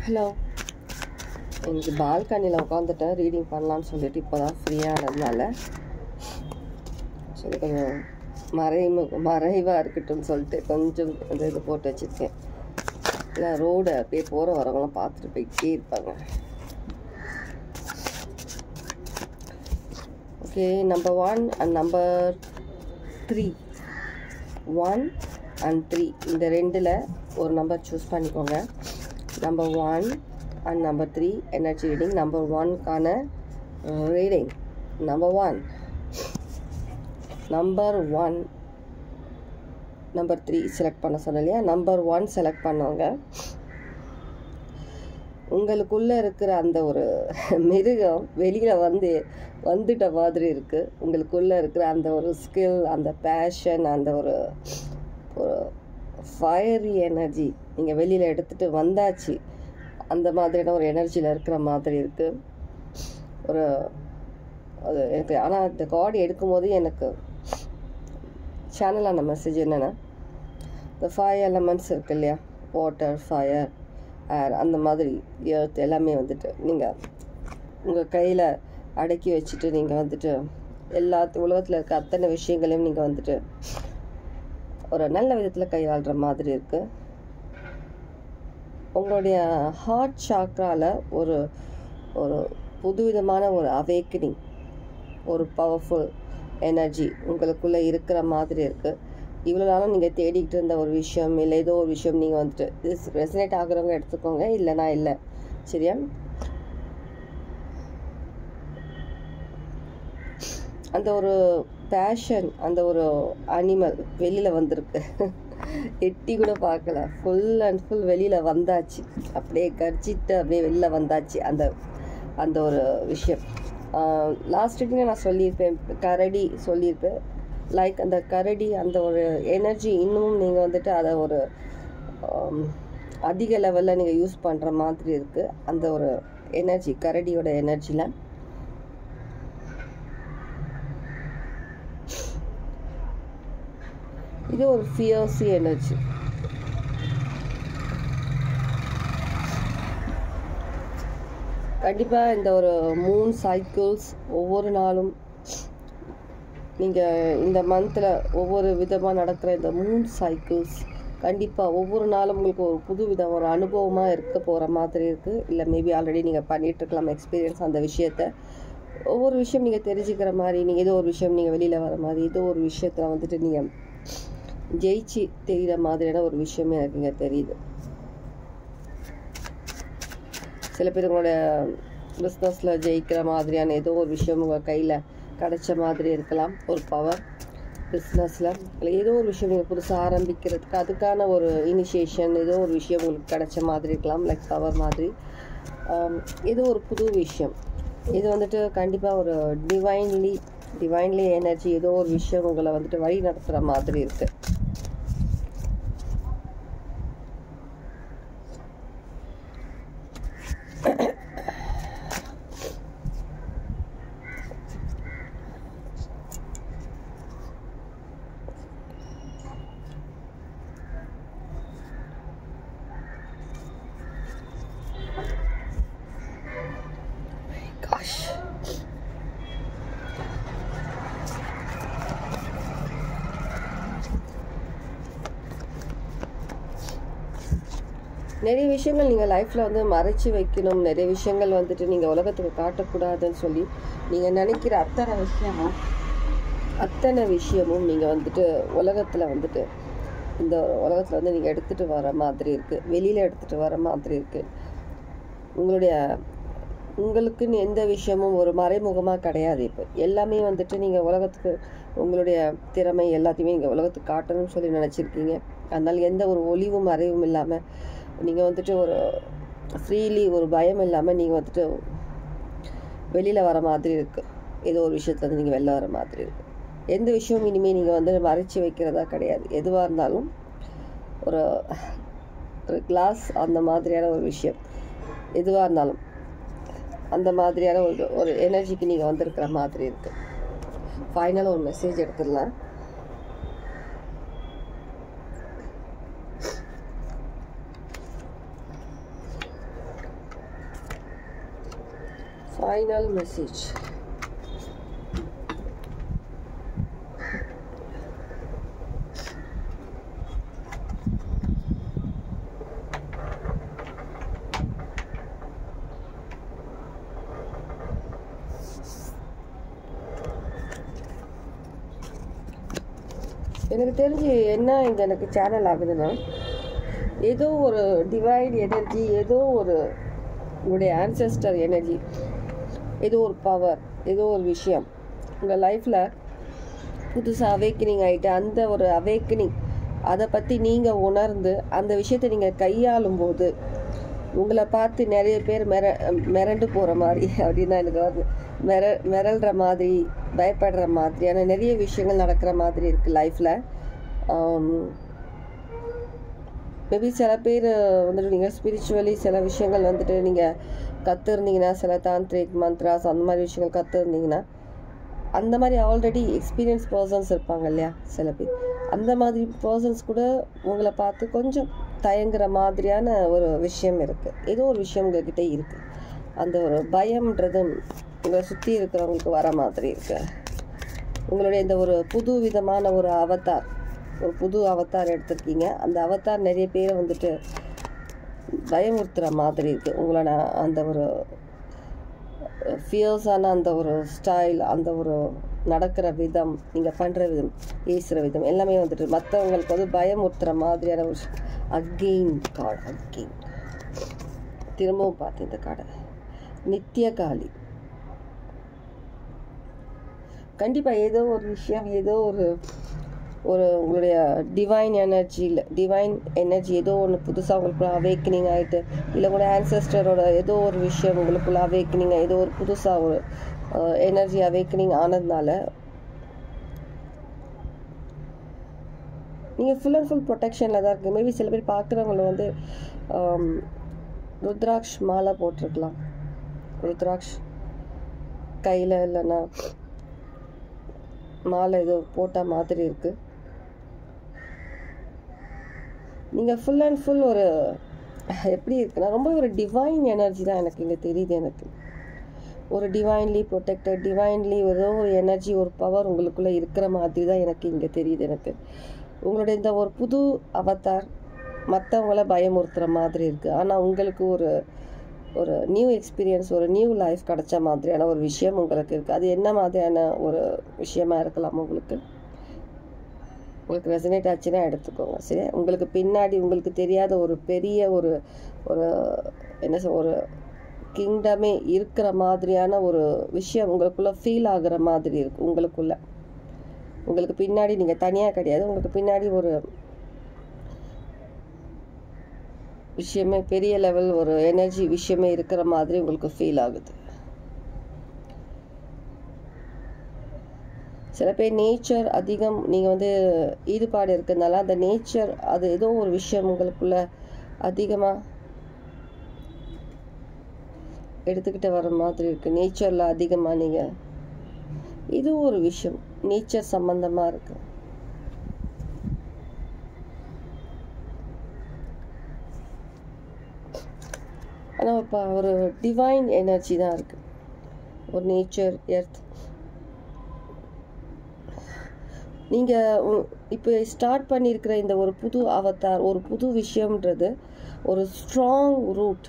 Hello. எனக்கு பால்கனியில் உட்காந்துட்டேன் ரீடிங் பண்ணலான்னு சொல்லிட்டு இப்போ தான் ஃப்ரீயானதுனால சரி கொஞ்சம் மறைவாக இருக்கட்டும்னு சொல்லிட்டு கொஞ்சம் அந்த இது போட்டு வச்சுருக்கேன். இல்லை ரோடை அப்படியே போகிற வரவங்களாம் பார்த்துட்டு போய்கிட்டே இருப்பாங்க. Okay, number 1 and number 3. 1 and 3 இந்த ரெண்டில் ஒரு நம்பர் சூஸ் பண்ணிக்கோங்க. Number 1 and number 3 energy reading. Number 1க்கான ரீடிங். நம்பர் 1, நம்பர் 3 செலக்ட் பண்ண சொன்னேன் இல்லையா? நம்பர் 1 செலக்ட் பண்ணவங்க, உங்களுக்குள்ளே இருக்கிற அந்த ஒரு மிருகம் வெளியில் வந்துட்ட மாதிரி இருக்குது. உங்களுக்குள்ளே இருக்கிற அந்த ஒரு ஸ்கில், அந்த பேஷன், அந்த ஒரு ஃபயரி எனர்ஜி நீங்கள் வெளியில் எடுத்துகிட்டு வந்தாச்சு. அந்த மாதிரியான ஒரு எனர்ஜியில் இருக்கிற மாதிரி இருக்குது. அது எனக்கு ஆனால் இந்த கார்டு எடுக்கும்போது எனக்கு சேனலான மெசேஜ் என்னென்னா, இந்த 5 எலமெண்ட்ஸ் இருக்கு இல்லையா? வாட்டர், ஃபயர், ஏர், அந்த மாதிரி எர்த் எல்லாமே நீங்கள் உங்கள் கையில் அடக்கி வச்சுட்டு நீங்கள் உலகத்தில் இருக்க அத்தனை விஷயங்களையும் நீங்கள் ஒரு நல்ல விதத்தில் கையாளுற மாதிரி இருக்குது. உங்களுடைய ஹார்ட் சாக்ராவில் ஒரு புதுவிதமான ஒரு அவேக்கனிங், ஒரு பவர்ஃபுல் எனர்ஜி உங்களுக்குள்ளே இருக்கிற மாதிரி இருக்குது. இவ்வளோ நாளும் நீங்கள் தேடிக்கிட்டு இருந்த ஒரு விஷயம் இல்லை ஏதோ ஒரு விஷயம் நீங்கள் இது ரெசனேட் ஆகுறவங்க எடுத்துக்கோங்க, இல்லைனா இல்லை. சரியா? அந்த ஒரு பேஷன், அந்த ஒரு அனிமல் வெளியில் வந்திருக்கு. எட்டி கூட பார்க்கல, ஃபுல் அண்ட் ஃபுல் வெளியில் வந்தாச்சு. அப்படியே கர்ஜிட்டு அப்படியே வெளியில் வந்தாச்சு அந்த ஒரு விஷயம். லாஸ்ட் வீக்கில் நான் சொல்லியிருப்பேன், கரடி சொல்லியிருப்பேன். லைக் அந்த கரடி, அந்த ஒரு எனர்ஜி இன்னமும் நீங்கள் அதை ஒரு அதிக லெவலில் நீங்கள் யூஸ் பண்ணுற மாதிரி இருக்குது. அந்த ஒரு எனர்ஜி, கரடியோட எனர்ஜியில் இது ஒரு ஃபியர்ஸி எனர்ஜி. கண்டிப்பாக இந்த ஒரு 3 சைக்கிள்ஸ் ஒவ்வொரு நாளும் நீங்கள் இந்த மந்தில் ஒவ்வொரு விதமாக நடக்கிற இந்த 3 சைக்கிள்ஸ் கண்டிப்பாக ஒவ்வொரு நாளும் உங்களுக்கு ஒரு புது விதம், ஒரு அனுபவமாக இருக்க போகிற மாதிரி இருக்குது. இல்லை மேபி ஆல்ரெடி நீங்கள் பண்ணிகிட்ருக்கலாம் எக்ஸ்பீரியன்ஸ் அந்த விஷயத்தை. ஒவ்வொரு விஷயம் நீங்கள் தெரிஞ்சுக்கிற மாதிரி, நீங்கள் ஏதோ ஒரு விஷயம் நீங்கள் வெளியில் வர மாதிரி, ஏதோ ஒரு விஷயத்தில் நீங்கள் ஜெயிச்சு தெரிகிற மாதிரியான ஒரு விஷயமே எனக்கு இங்கே தெரியுது. சில பேர் உங்களோட பிஸ்னஸில் ஜெயிக்கிற மாதிரியான ஏதோ ஒரு விஷயம் உங்கள் கையில் கிடைச்ச மாதிரி இருக்கலாம். ஒரு பவர் பிஸ்னஸில் இல்லை ஏதோ ஒரு விஷயம் நீங்கள் புதுசாக ஆரம்பிக்கிறதுக்கு அதுக்கான ஒரு இனிஷியேஷன், ஏதோ ஒரு விஷயம் உங்களுக்கு கிடைச்ச மாதிரி இருக்கலாம். லைக் பவர் மாதிரி ஏதோ ஒரு புது விஷயம். இது கண்டிப்பாக ஒரு டிவைன்லி எனர்ஜி, ஏதோ ஒரு விஷயம் உங்களை வழி நடத்துகிற மாதிரி இருக்குது. நிறைய விஷயங்கள் நீங்கள் லைஃப்பில் மறைச்சி வைக்கணும், நிறைய விஷயங்கள் நீங்கள் உலகத்துக்கு காட்டக்கூடாதுன்னு சொல்லி நீங்கள் நினைக்கிற அத்தனை விஷயமும் நீங்கள் உலகத்தில் இந்த உலகத்தில் நீங்கள் எடுத்துகிட்டு வர மாதிரி இருக்குது, வெளியில் எடுத்துகிட்டு வர மாதிரி இருக்குது. உங்களுக்குன்னு எந்த விஷயமும் ஒரு மறைமுகமாக கிடையாது. இப்போ எல்லாமே நீங்கள் உலகத்துக்கு உங்களுடைய திறமை எல்லாத்தையுமே நீங்கள் உலகத்துக்கு காட்டணும்னு சொல்லி நினச்சிருக்கீங்க. அதனால் எந்த ஒரு ஒளிவும் மறைவும் இல்லாமல் நீங்கள் ஒரு ஃப்ரீலி, ஒரு பயம் இல்லாமல் நீங்கள் வெளியில் வர மாதிரி இருக்குது. ஏதோ ஒரு விஷயத்தில் நீங்கள் வெளில வர மாதிரி இருக்குது. எந்த விஷயமும் இனிமேல் நீங்கள் மறைச்சி வைக்கிறதா கிடையாது. எதுவாக இருந்தாலும் ஒரு கிளாஸ் அந்த மாதிரியான ஒரு விஷயம் எதுவாக இருந்தாலும் அந்த மாதிரியான ஒரு எனர்ஜிக்கு நீங்கள் வந்திருக்கிற மாதிரி இருக்குது. ஃபைனலாக ஒரு மெசேஜ் எடுத்துடலாம். Final message. எனக்கு தெரிஞ்சு என்ன இங்கே எனக்கு சேனல் ஆகுதுன்னா, ஏதோ ஒரு டிவைன் எனர்ஜி, ஏதோ ஒரு உங்களுடைய ஆன்செஸ்டர் எனர்ஜி, ஏதோ ஒரு பவர், ஏதோ ஒரு விஷயம் உங்கள் லைஃப்பில் புதுசாக அவேக்கனிங் ஆகிட்டு, அந்த ஒரு அவேக்கனிங் அதை பற்றி நீங்கள் உணர்ந்து அந்த விஷயத்தை நீங்கள் கையாளும் போது உங்களை பார்த்து நிறைய பேர் மிரண்டு போகிற மாதிரி அப்படின்னு தான் எனக்கு வருது. மிரள்ற மாதிரி, பயப்படுற மாதிரியான நிறைய விஷயங்கள் நடக்கிற மாதிரி இருக்குது லைஃப்பில். மேபி சில பேர் வந்துட்டு நீங்கள் ஸ்பிரிச்சுவலி சில விஷயங்கள் வந்துட்டு நீங்கள் கற்றுருந்தீங்கன்னா, சில தாந்திரிக் மந்த்ராஸ் அந்த மாதிரி விஷயங்கள் கற்றுருந்தீங்கன்னா, அந்த மாதிரி ஆல்ரெடி எக்ஸ்பீரியன்ஸ் பர்சன்ஸ் இருப்பாங்க இல்லையா சில பேர், அந்த மாதிரி பர்சன்ஸ் கூட உங்களை பார்த்து கொஞ்சம் தயங்குற மாதிரியான ஒரு விஷயம் இருக்குது. ஏதோ ஒரு விஷயம் உங்கள்கிட்ட இருக்குது. அந்த ஒரு பயம்ன்றது உங்களை சுற்றி இருக்கிறவங்களுக்கு வர மாதிரி இருக்கு. உங்களுடைய இந்த ஒரு புது விதமான ஒரு அவதார், ஒரு புது அவதார் எடுத்திருக்கீங்க. அந்த அவதார் நிறைய பேரை வந்துட்டு பயமுறுத்துகிற மாதிரி இருக்குது. உங்களோட அந்த ஒரு ஃபியர்ஸான அந்த ஒரு ஸ்டைல், அந்த ஒரு நடக்கிற விதம், நீங்கள் பண்ணுற விதம், பேசுகிற விதம் எல்லாமே வந்துட்டு மற்றவங்களுக்கு வந்து பயமுறுத்துகிற மாதிரியான ஒரு அகெயின் கார்டு. அகெயின் திரும்பவும் பார்த்து இந்த கார்டை நித்திய காலி. கண்டிப்பாக ஏதோ ஒரு விஷயம், ஏதோ ஒரு உங்களுடைய டிவைன் எனர்ஜி ஏதோ ஒன்று புதுசாக உங்களுக்குள்ள அவேக்கனிங் ஆகிட்டு, இல்லை உங்களோட ஆன்செஸ்டரோட ஏதோ ஒரு விஷயம் உங்களுக்குள்ள அவேக்கனிங், ஏதோ ஒரு புதுசாக ஒரு எனர்ஜி அவேக்கனிங் ஆனதுனால நீங்கள் ஃபுல் அண்ட் ஃபுல் ப்ரொடெக்ஷனில் தான் இருக்குது. மேபி சில பேர் பார்க்குறவங்கள வந்து ருத்ராக்ஷ் மாலை போட்டிருக்கலாம். ருத்ராக்ஷ் கையில் இல்லைன்னா மாலை ஏதோ போட்ட மாதிரி இருக்குது. நீங்கள் ஃபுல் அண்ட் ஃபுல் ஒரு எப்படி இருக்குன்னா, ரொம்ப ஒரு டிவைன் எனர்ஜி தான் எனக்கு இங்கே தெரியுது. எனக்கு ஒரு டிவைன்லி ப்ரொடெக்டட், டிவைன்லி ஏதோ ஒரு எனர்ஜி, ஒரு பவர் உங்களுக்குள்ளே இருக்கிற மாதிரி தான் எனக்கு இங்கே தெரியுது. எனக்கு உங்களுடைய இந்த ஒரு புது அவதார் மற்றவங்கள பயமுறுத்துகிற மாதிரி இருக்குது. ஆனால் உங்களுக்கு ஒரு நியூ எக்ஸ்பீரியன்ஸ், ஒரு நியூ லைஃப் கிடைச்ச மாதிரியான ஒரு விஷயம் உங்களுக்கு இருக்குது. அது என்ன மாதிரியான ஒரு விஷயமா இருக்கலாம் உங்களுக்கு ரெசனேட் ஆச்சுன்னா எடுத்துக்கோங்க. சரி, உங்களுக்கு பின்னாடி உங்களுக்கு தெரியாத ஒரு பெரிய ஒரு ஒரு கிங்டமே இருக்கிற மாதிரியான ஒரு விஷயம் உங்களுக்குள்ளே ஃபீல் ஆகுற மாதிரி இருக்குது. உங்களுக்கு பின்னாடி நீங்கள் தனியாக கிடையாது, உங்களுக்கு பின்னாடி ஒரு விஷயமே, பெரிய லெவல் ஒரு எனர்ஜி விஷயமே இருக்கிற மாதிரி உங்களுக்கு ஃபீல் ஆகுது. சில பேர் நேச்சர் அதிகம் நீங்கள் வந்து ஈடுபாடு இருக்கிறதுனால அந்த நேச்சர், அது ஏதோ ஒரு விஷயம் உங்களுக்குள்ள அதிகமாக எடுத்துக்கிட்டு வர மாதிரி இருக்குது. நேச்சரில் அதிகமாக நீங்கள் இது ஒரு விஷயம் நேச்சர் சம்பந்தமாக இருக்கு. ஆனால் இப்போ ஒரு டிவைன் எனர்ஜி தான் இருக்குது. ஒரு நேச்சர், எர்த். நீங்கள் இப்போ ஸ்டார்ட் பண்ணியிருக்கிற இந்த ஒரு புது அவதார், ஒரு புது விஷயம்ன்றது ஒரு ஸ்ட்ராங் ரூட்,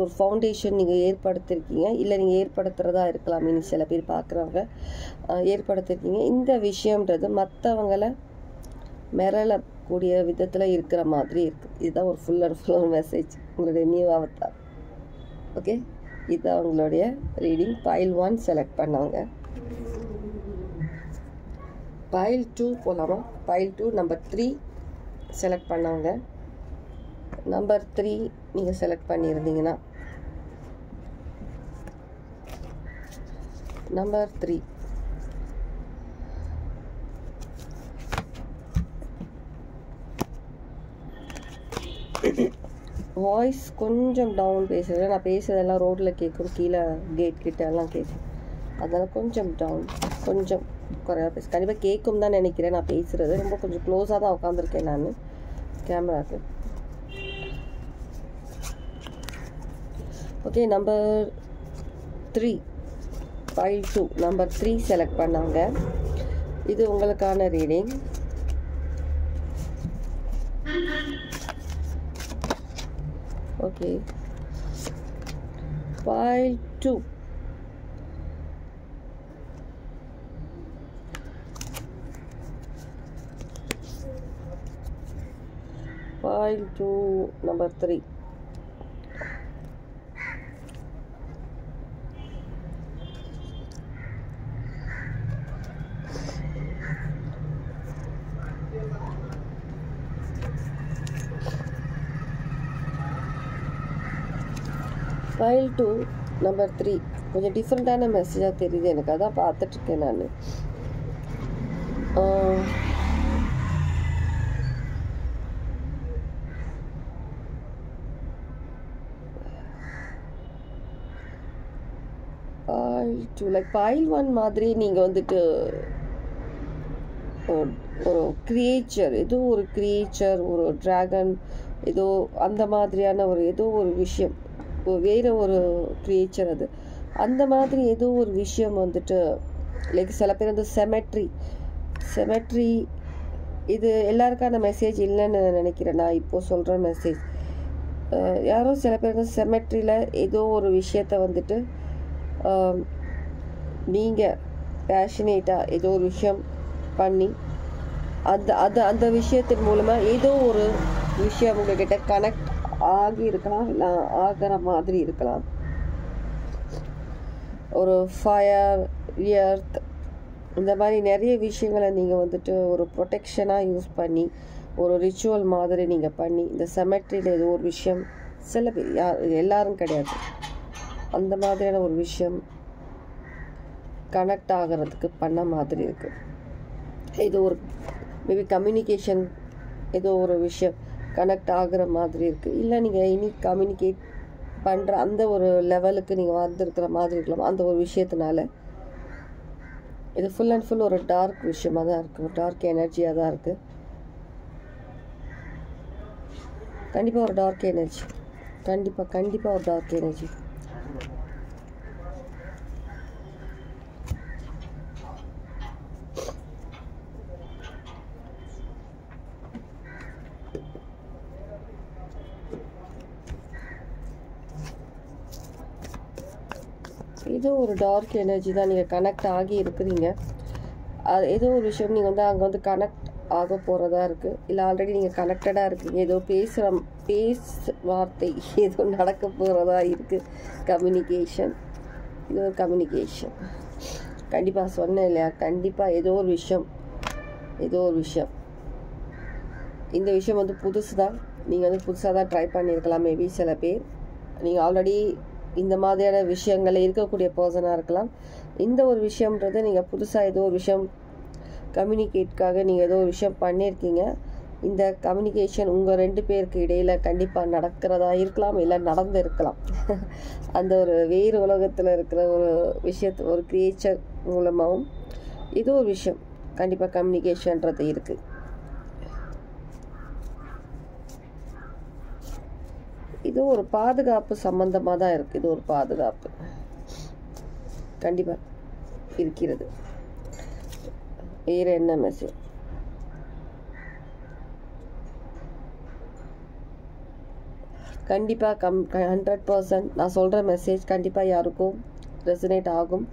ஒரு ஃபவுண்டேஷன் நீங்கள் ஏற்படுத்தியிருக்கீங்க. இல்லை நீங்கள் ஏற்படுத்துகிறதா இருக்கலாம். இன்னும் சில பேர் பார்க்குறவங்க ஏற்படுத்தியிருக்கீங்க. இந்த விஷயம்ன்றது மற்றவங்களை மிரளக்கூடிய விதத்தில் இருக்கிற மாதிரி இருக்குது. இதுதான் ஒரு ஃபுல் அண்ட் ஃபுல் மெசேஜ் உங்களுடைய நியூ அவதார். ஓகே, இதுதான் உங்களுடைய ரீடிங். பைல் 1 செலக்ட் பண்ணவங்க, பைல் 2 போகலாமா? பைல் 2 நம்பர் 3 செலக்ட் பண்ணவங்க, நம்பர் 3 நீங்கள் செலக்ட் பண்ணியிருந்தீங்கன்னா நம்பர் 3. வாய்ஸ் கொஞ்சம் டவுன் பேசுகிறேன். நான் பேசுகிறதெல்லாம் ரோட்டில் கேட்கும், கீழே கேட் கிட்ட எல்லாம் கேட்கும். அதனால் கொஞ்சம் டவுன், கொஞ்சம் குறையா பேச. கண்டிப்பாக கேட்கும் தான் நினைக்கிறேன். நான் பேசுகிறது ரொம்ப கொஞ்சம் க்ளோஸாக தான் உட்காந்துருக்கேன் நான் கேமராவுக்கு. Okay, number 3 file 2 number 3 select பண்ணாங்க. இது உங்களுக்கான reading. Okay, file 2 file 2 number 3. file 2 number 3 கொஞ்சம் டிஃப்ரெண்ட்டான மெசேஜாக தெரியுது எனக்கு, அதான் பார்த்துட்ருக்கேன் நான். file 2 லைக் file 1 மாதிரி நீங்கள் வந்துட்டு ஒரு கிரியேச்சர், ஏதோ ஒரு கிரியேச்சர், ஒரு ட்ராகன், ஏதோ அந்த மாதிரியான ஒரு ஏதோ ஒரு விஷயம், வேறு ஒரு கிரியேச்சர், அது அந்த மாதிரி ஏதோ ஒரு விஷயம் வந்துட்டு லைக் சில பேர் வந்து செமெட்ரி இது எல்லாருக்கான மெசேஜ் இல்லைன்னு நினைக்கிறேன். நான் இப்போது சொல்கிற மெசேஜ் யாரோ சில பேர் வந்து செமெட்ரியில் ஏதோ ஒரு விஷயத்தை வந்துட்டு நீங்கள் பேஷனேட்டாக ஏதோ ஒரு விஷயம் பண்ணி அந்த விஷயத்தின் மூலமாக ஏதோ ஒரு விஷயம் உங்கள்கிட்ட கனெக்ட் ஆகி இருக்கலாம், இல்லை ஆகிற மாதிரி இருக்கலாம். ஒரு ஃபயர், எர்த், இந்த மாதிரி நிறைய விஷயங்களை நீங்கள் வந்துட்டு ஒரு ப்ரொடெக்ஷனாக யூஸ் பண்ணி ஒரு ரிச்சுவல் மாதிரி நீங்கள் பண்ணி இந்த செமெட்ரியில் ஏதோ ஒரு விஷயம், சில பேர் எல்லாரும் கிடையாது, அந்த மாதிரியான ஒரு விஷயம் கனெக்ட் ஆகிறதுக்கு பண்ண மாதிரி இருக்குது. ஏதோ ஒரு மேபி கம்யூனிகேஷன், ஏதோ ஒரு விஷயம் கனெக்ட் ஆகிற மாதிரி இருக்குது. இல்லை நீங்கள் இனி கம்யூனிகேட் பண்ணுற அந்த ஒரு லெவலுக்கு நீங்கள் வந்திருக்கிற மாதிரி இருக்கலாம். அந்த ஒரு விஷயத்தினால இது ஃபுல் அண்ட் ஃபுல் ஒரு டார்க் விஷயமாக தான் இருக்குது, ஒரு டார்க் எனர்ஜியாக தான் இருக்குது. கண்டிப்பாக ஒரு டார்க் எனர்ஜி, கண்டிப்பாக ஒரு டார்க் எனர்ஜி. ஏதோ ஒரு டார்க் எனர்ஜி தான் நீங்கள் கனெக்ட் ஆகி இருக்கிறீங்க. அது ஏதோ ஒரு விஷயம் நீங்கள் வந்து அங்கே வந்து கனெக்ட் ஆக போகிறதா இருக்குது, இல்லை ஆல்ரெடி நீங்கள் கனெக்டடாக இருக்கீங்க. ஏதோ வார்த்தை ஏதோ நடக்க போகிறதா இருக்குது. கம்யூனிகேஷன், இது ஒரு கம்யூனிகேஷன். கண்டிப்பாக சொன்னேன் இல்லையா, கண்டிப்பாக ஏதோ ஒரு விஷயம். இந்த விஷயம் வந்து புதுசு தான், நீங்கள் வந்து புதுசாக தான் ட்ரை பண்ணியிருக்கலாம். மேபி சில பேர் நீங்கள் ஆல்ரெடி இந்த மாதிரியான விஷயங்கள் இருக்கக்கூடிய பர்சனாக இருக்கலாம். இந்த ஒரு விஷயம்ன்றது நீங்கள் புதுசாக ஏதோ ஒரு விஷயம் கம்யூனிகேட்காக நீங்கள் ஏதோ ஒரு விஷயம் பண்ணியிருக்கீங்க. இந்த கம்யூனிகேஷன் உங்கள் 2 பேருக்கு இடையில் கண்டிப்பாக நடக்கிறதா இருக்கலாம், இல்லை நடந்து இருக்கலாம். அந்த ஒரு வேறு உலகத்தில் இருக்கிற ஒரு விஷயத்து, ஒரு கிரியேச்சர் மூலமாகவும் ஏதோ ஒரு விஷயம் கண்டிப்பாக கம்யூனிகேஷன்றது இருக்குது. இது ஒரு பாதுகாப்பு சம்பந்தமாக தான் இருக்குது. இது ஒரு பாதுகாப்பு கண்டிப்பாக இருக்கிறது. வேறு என்ன மெசேஜ்? கண்டிப்பாக 100% நான் சொல்கிற மெசேஜ் கண்டிப்பாக யாருக்கும் ரெசனேட் ஆகும்.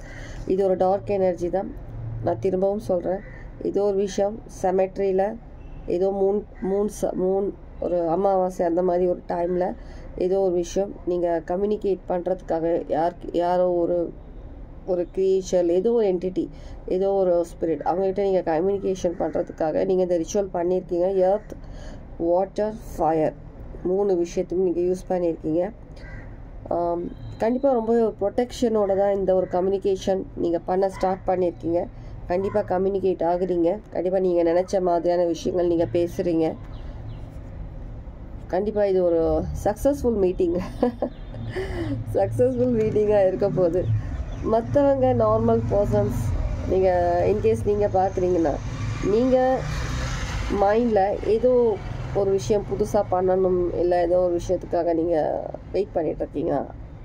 இது ஒரு டார்க் எனர்ஜி தான். நான் திரும்பவும் சொல்கிறேன், ஏதோ ஒரு விஷயம் செமெட்ரியில் ஏதோ மூன் ஒரு அமாவாசை அந்த மாதிரி ஒரு டைமில் ஏதோ ஒரு விஷயம் நீங்கள் கம்யூனிகேட் பண்ணுறதுக்காக யாரோ ஒரு கிரியேச்சர், ஏதோ ஒரு என்டிட்டி, ஏதோ ஒரு ஸ்பிரிட், அவங்ககிட்ட நீங்கள் கம்யூனிகேஷன் பண்ணுறதுக்காக நீங்கள் இந்த ரிச்சுவல் பண்ணியிருக்கீங்க. எர்த், வாட்டர், ஃபயர் 3 விஷயத்தையும் நீங்கள் யூஸ் பண்ணியிருக்கீங்க. கண்டிப்பாக ரொம்ப ஒரு ப்ரொடெக்ஷனோட தான் இந்த ஒரு கம்யூனிகேஷன் நீங்கள் பண்ண ஸ்டார்ட் பண்ணியிருக்கீங்க. கண்டிப்பாக கம்யூனிகேட் ஆகுறீங்க. கண்டிப்பாக நீங்கள் நினச்ச மாதிரியான விஷயங்கள் நீங்கள் பேசுகிறீங்க. கண்டிப்பாக இது ஒரு சக்ஸஸ்ஃபுல் மீட்டிங்காக இருக்க போகுது. மற்றவங்க நார்மல் பர்சன்ஸ், நீங்கள் இன்கேஸ் நீங்கள் பார்க்குறீங்கன்னா நீங்கள் மைண்டில் ஏதோ ஒரு விஷயம் புதுசாக பண்ணணும், இல்லை ஏதோ ஒரு விஷயத்துக்காக நீங்கள் வெயிட் பண்ணிகிட்ருக்கீங்க.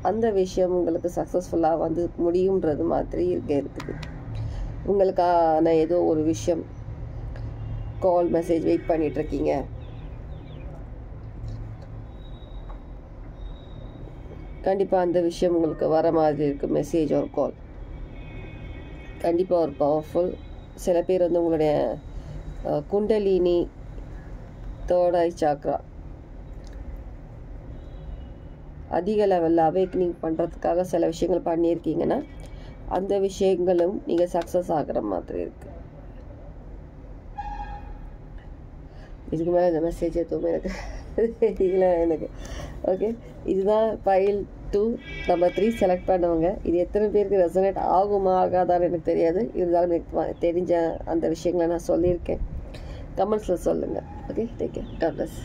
அந்த விஷயம் உங்களுக்கு சக்ஸஸ்ஃபுல்லாக வந்து முடியுன்றது மாதிரி இருக்குது. உங்களுக்கான ஏதோ ஒரு விஷயம் கால் மெசேஜ் வெயிட் பண்ணிகிட்ருக்கீங்க, கண்டிப்பாக அந்த விஷயம் உங்களுக்கு வர மாதிரி இருக்குது. மெசேஜ் ஒரு கால் கண்டிப்பாக ஒரு பவர்ஃபுல். சில பேர் வந்து உங்களுடைய குண்டலினி, தேர்ட் ஐ சாக்ரா அதிக லெவலில் அவேக்னிங் பண்ணுறதுக்காக சில விஷயங்கள் பண்ணியிருக்கீங்கன்னா அந்த விஷயங்களும் நீங்கள் சக்ஸஸ் ஆகிற மாதிரி இருக்குது. இதுக்கு மேலே இந்த மெசேஜ் எதுவுமே எனக்கு ஓகே. இதுதான் பைல் 2 நம்பர் 3 செலக்ட் பண்ணவங்க. இது எத்தனை பேருக்கு ரெசனேட் ஆகுமா ஆகாதான்னு எனக்கு தெரியாது. இருந்தாலும் எனக்கு தெரிஞ்ச அந்த விஷயங்களை நான் சொல்லியிருக்கேன். கமெண்ட்ஸில் சொல்லுங்கள். Okay, take care. God plus.